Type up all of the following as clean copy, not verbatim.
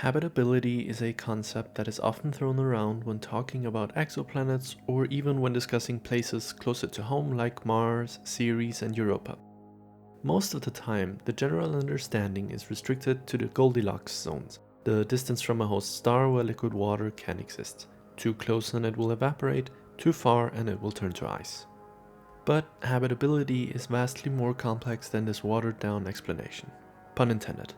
Habitability is a concept that is often thrown around when talking about exoplanets or even when discussing places closer to home like Mars, Ceres, and Europa. Most of the time, the general understanding is restricted to the Goldilocks zones, the distance from a host star where liquid water can exist. Too close and it will evaporate, too far and it will turn to ice. But habitability is vastly more complex than this watered-down explanation. Pun intended.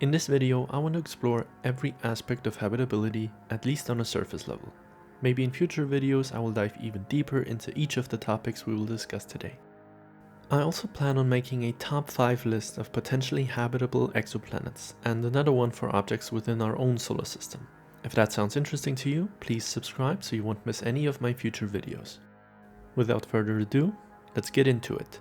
In this video, I want to explore every aspect of habitability, at least on a surface level. Maybe in future videos I will dive even deeper into each of the topics we will discuss today. I also plan on making a top 5 list of potentially habitable exoplanets, and another one for objects within our own solar system. If that sounds interesting to you, please subscribe so you won't miss any of my future videos. Without further ado, let's get into it.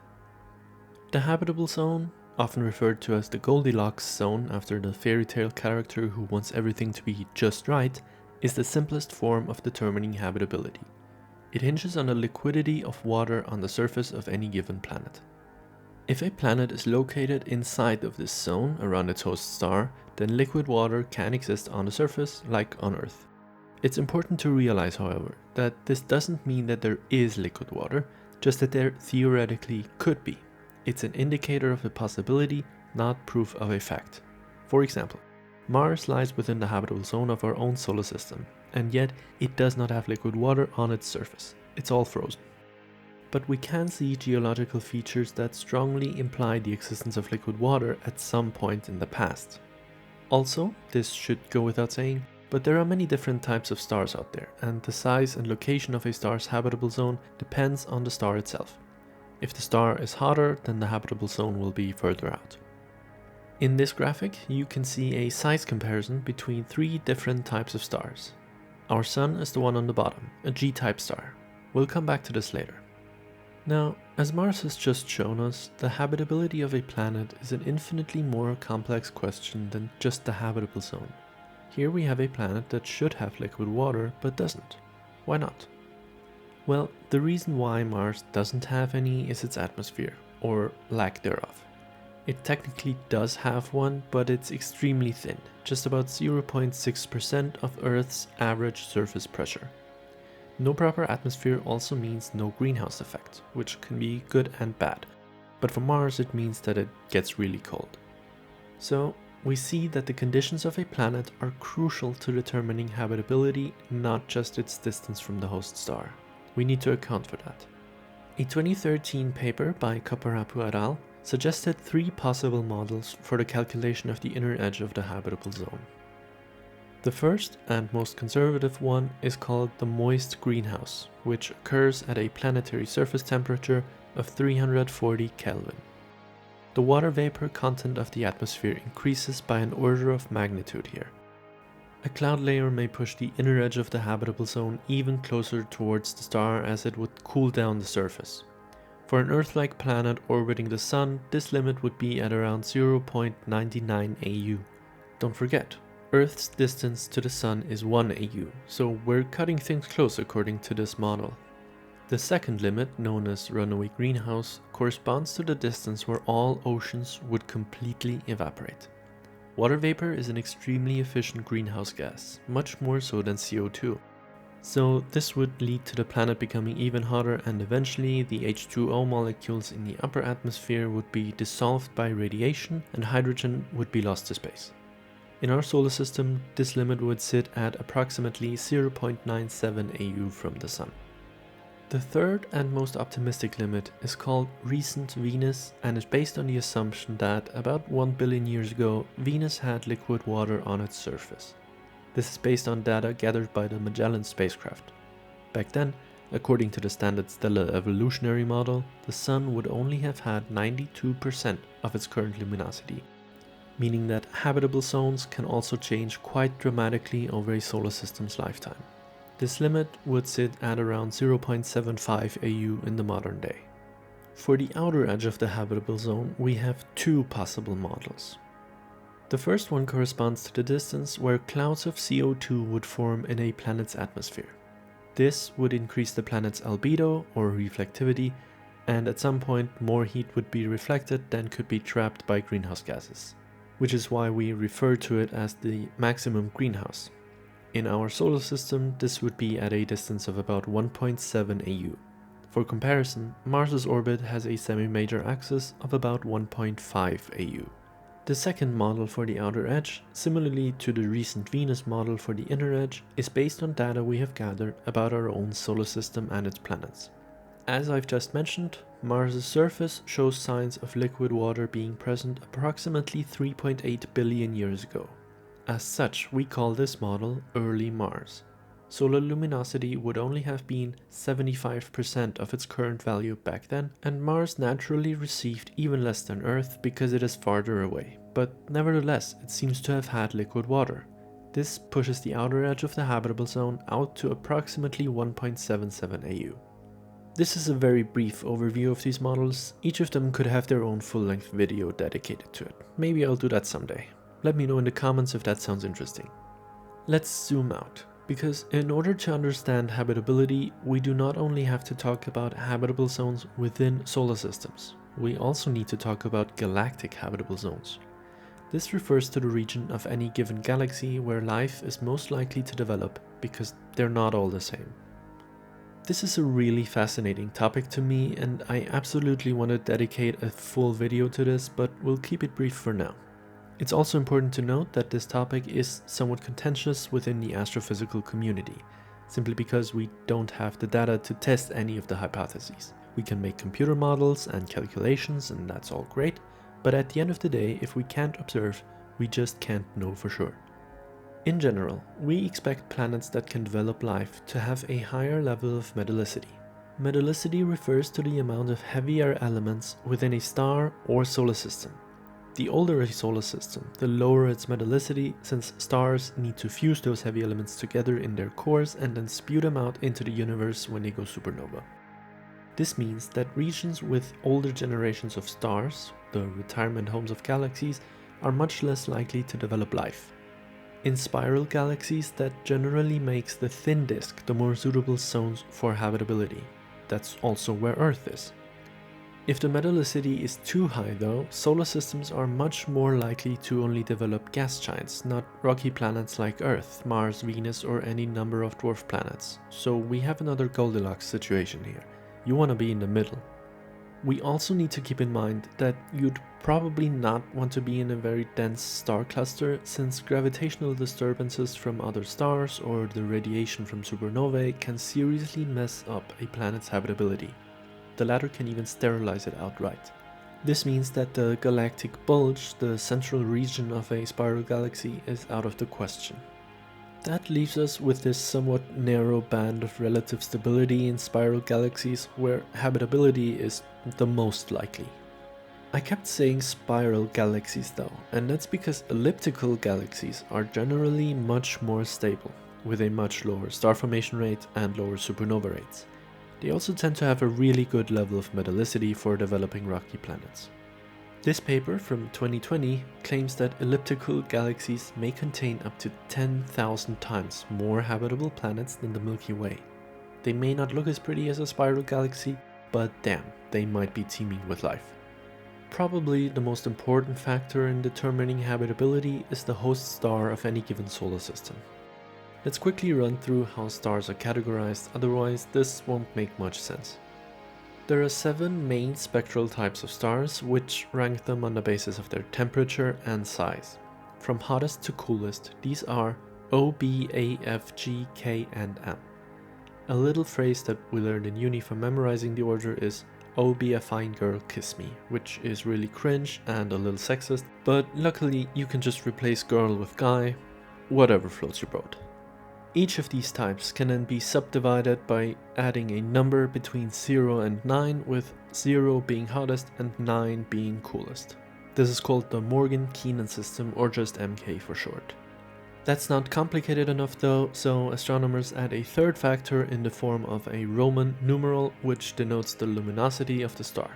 The habitable zone, often referred to as the Goldilocks zone after the fairy tale character who wants everything to be just right, is the simplest form of determining habitability. It hinges on the liquidity of water on the surface of any given planet. If a planet is located inside of this zone around its host star, then liquid water can exist on the surface like on Earth. It's important to realize, however, that this doesn't mean that there is liquid water, just that there theoretically could be. It's an indicator of a possibility, not proof of a fact. For example, Mars lies within the habitable zone of our own solar system, and yet it does not have liquid water on its surface. It's all frozen. But we can see geological features that strongly imply the existence of liquid water at some point in the past. Also, this should go without saying, but there are many different types of stars out there, and the size and location of a star's habitable zone depends on the star itself. If the star is hotter, then the habitable zone will be further out. In this graphic, you can see a size comparison between 3 different types of stars. Our Sun is the one on the bottom, a G-type star. We'll come back to this later. Now, as Mars has just shown us, the habitability of a planet is an infinitely more complex question than just the habitable zone. Here we have a planet that should have liquid water, but doesn't. Why not? Well, the reason why Mars doesn't have any is its atmosphere, or lack thereof. It technically does have one, but it's extremely thin, just about 0.6% of Earth's average surface pressure. No proper atmosphere also means no greenhouse effect, which can be good and bad, but for Mars it means that it gets really cold. So, we see that the conditions of a planet are crucial to determining habitability, not just its distance from the host star. We need to account for that. A 2013 paper by Kaparapu et al. Suggested 3 possible models for the calculation of the inner edge of the habitable zone. The first and most conservative one is called the moist greenhouse, which occurs at a planetary surface temperature of 340 Kelvin. The water vapor content of the atmosphere increases by an order of magnitude here. A cloud layer may push the inner edge of the habitable zone even closer towards the star as it would cool down the surface. For an Earth-like planet orbiting the Sun, this limit would be at around 0.99 AU. Don't forget, Earth's distance to the Sun is 1 AU, so we're cutting things close according to this model. The second limit, known as runaway greenhouse, corresponds to the distance where all oceans would completely evaporate. Water vapor is an extremely efficient greenhouse gas, much more so than CO2. So this would lead to the planet becoming even hotter, and eventually the H2O molecules in the upper atmosphere would be dissolved by radiation and hydrogen would be lost to space. In our solar system, this limit would sit at approximately 0.97 AU from the Sun. The third and most optimistic limit is called recent Venus and is based on the assumption that about 1 billion years ago, Venus had liquid water on its surface. This is based on data gathered by the Magellan spacecraft. Back then, according to the standard stellar evolutionary model, the Sun would only have had 92% of its current luminosity, meaning that habitable zones can also change quite dramatically over a solar system's lifetime. This limit would sit at around 0.75 AU in the modern day. For the outer edge of the habitable zone, we have 2 possible models. The first one corresponds to the distance where clouds of CO2 would form in a planet's atmosphere. This would increase the planet's albedo or reflectivity, and at some point more heat would be reflected than could be trapped by greenhouse gases. which is why we refer to it as the maximum greenhouse. In our solar system, this would be at a distance of about 1.7 AU. For comparison, Mars's orbit has a semi-major axis of about 1.5 AU. The second model for the outer edge, similarly to the recent Venus model for the inner edge, is based on data we have gathered about our own solar system and its planets. As I've just mentioned, Mars's surface shows signs of liquid water being present approximately 3.8 billion years ago. As such, we call this model early Mars. Solar luminosity would only have been 75% of its current value back then, and Mars naturally received even less than Earth because it is farther away, but nevertheless it seems to have had liquid water. This pushes the outer edge of the habitable zone out to approximately 1.77 AU. This is a very brief overview of these models. Each of them could have their own full-length video dedicated to it. Maybe I'll do that someday. Let me know in the comments if that sounds interesting. Let's zoom out. Because in order to understand habitability, we do not only have to talk about habitable zones within solar systems, we also need to talk about galactic habitable zones. This refers to the region of any given galaxy where life is most likely to develop, because they're not all the same. This is a really fascinating topic to me, and I absolutely want to dedicate a full video to this, but we'll keep it brief for now. It's also important to note that this topic is somewhat contentious within the astrophysical community, simply because we don't have the data to test any of the hypotheses. We can make computer models and calculations, and that's all great, but at the end of the day, if we can't observe, we just can't know for sure. In general, we expect planets that can develop life to have a higher level of metallicity. Metallicity refers to the amount of heavier elements within a star or solar system. The older a solar system, the lower its metallicity, since stars need to fuse those heavy elements together in their cores and then spew them out into the universe when they go supernova. This means that regions with older generations of stars, the retirement homes of galaxies, are much less likely to develop life. In spiral galaxies, that generally makes the thin disk the more suitable zones for habitability. That's also where Earth is. If the metallicity is too high though, solar systems are much more likely to only develop gas giants, not rocky planets like Earth, Mars, Venus, or any number of dwarf planets. So we have another Goldilocks situation here. You want to be in the middle. We also need to keep in mind that you'd probably not want to be in a very dense star cluster, since gravitational disturbances from other stars or the radiation from supernovae can seriously mess up a planet's habitability. The latter can even sterilize it outright. This means that the galactic bulge, the central region of a spiral galaxy, is out of the question. That leaves us with this somewhat narrow band of relative stability in spiral galaxies where habitability is the most likely. I kept saying spiral galaxies though, and that's because elliptical galaxies are generally much more stable, with a much lower star formation rate and lower supernova rates. They also tend to have a really good level of metallicity for developing rocky planets. This paper from 2020 claims that elliptical galaxies may contain up to 10,000 times more habitable planets than the Milky Way. They may not look as pretty as a spiral galaxy, but damn, they might be teeming with life. Probably the most important factor in determining habitability is the host star of any given solar system. Let's quickly run through how stars are categorized, otherwise this won't make much sense. There are 7 main spectral types of stars, which rank them on the basis of their temperature and size. From hottest to coolest, these are O, B, A, F, G, K, and M. A little phrase that we learned in uni from memorizing the order is "Oh, be a fine girl, kiss me," which is really cringe and a little sexist, but luckily you can just replace girl with guy, whatever floats your boat. Each of these types can then be subdivided by adding a number between 0 and 9, with 0 being hottest and 9 being coolest. This is called the Morgan-Keenan system, or just MK for short. That's not complicated enough though, so astronomers add a third factor in the form of a Roman numeral which denotes the luminosity of the star.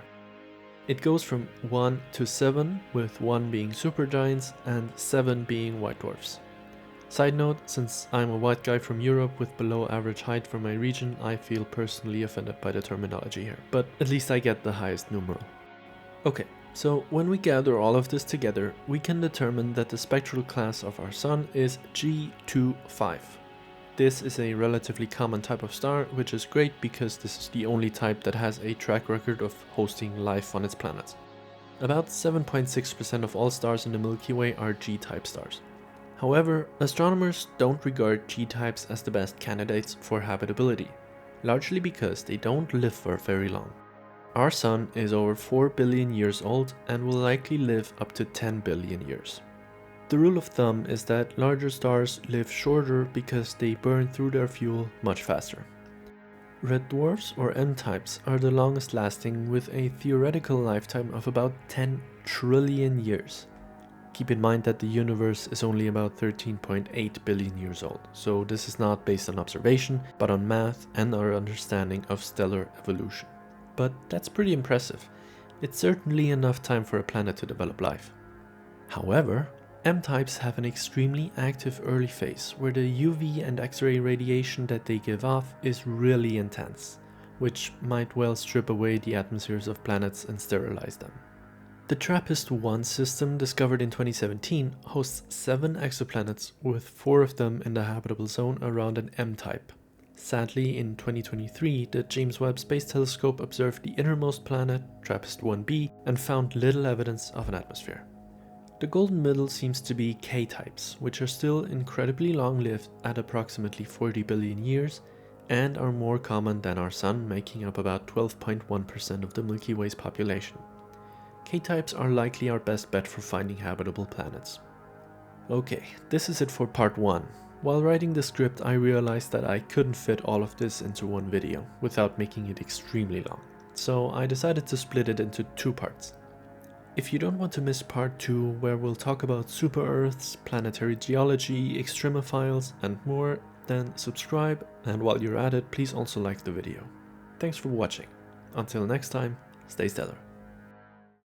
It goes from 1 to 7, with 1 being supergiants and 7 being white dwarfs. Side note, since I'm a white guy from Europe with below average height for my region, I feel personally offended by the terminology here, but at least I get the highest numeral. Okay, So when we gather all of this together, we can determine that the spectral class of our Sun is G25. This is a relatively common type of star, which is great because this is the only type that has a track record of hosting life on its planets. About 7.6% of all stars in the Milky Way are G-type stars. However, astronomers don't regard G-types as the best candidates for habitability, largely because they don't live for very long. Our Sun is over 4 billion years old and will likely live up to 10 billion years. The rule of thumb is that larger stars live shorter because they burn through their fuel much faster. Red dwarfs, or M-types, are the longest lasting with a theoretical lifetime of about 10 trillion years. Keep in mind that the universe is only about 13.8 billion years old, so this is not based on observation, but on math and our understanding of stellar evolution. But that's pretty impressive. It's certainly enough time for a planet to develop life. However, M-types have an extremely active early phase where the UV and X-ray radiation that they give off is really intense, which might well strip away the atmospheres of planets and sterilize them. The TRAPPIST-1 system, discovered in 2017, hosts 7 exoplanets, with 4 of them in the habitable zone around an M-type. Sadly, in 2023, the James Webb Space Telescope observed the innermost planet, TRAPPIST-1b, and found little evidence of an atmosphere. The golden middle seems to be K-types, which are still incredibly long-lived at approximately 40 billion years, and are more common than our Sun, making up about 12.1% of the Milky Way's population. K-types are likely our best bet for finding habitable planets. Okay, this is it for part 1. While writing the script, I realized that I couldn't fit all of this into one video without making it extremely long, so I decided to split it into 2 parts. If you don't want to miss part 2, where we'll talk about super-Earths, planetary geology, extremophiles, and more, then subscribe, and while you're at it, please also like the video. Thanks for watching. Until next time, stay stellar.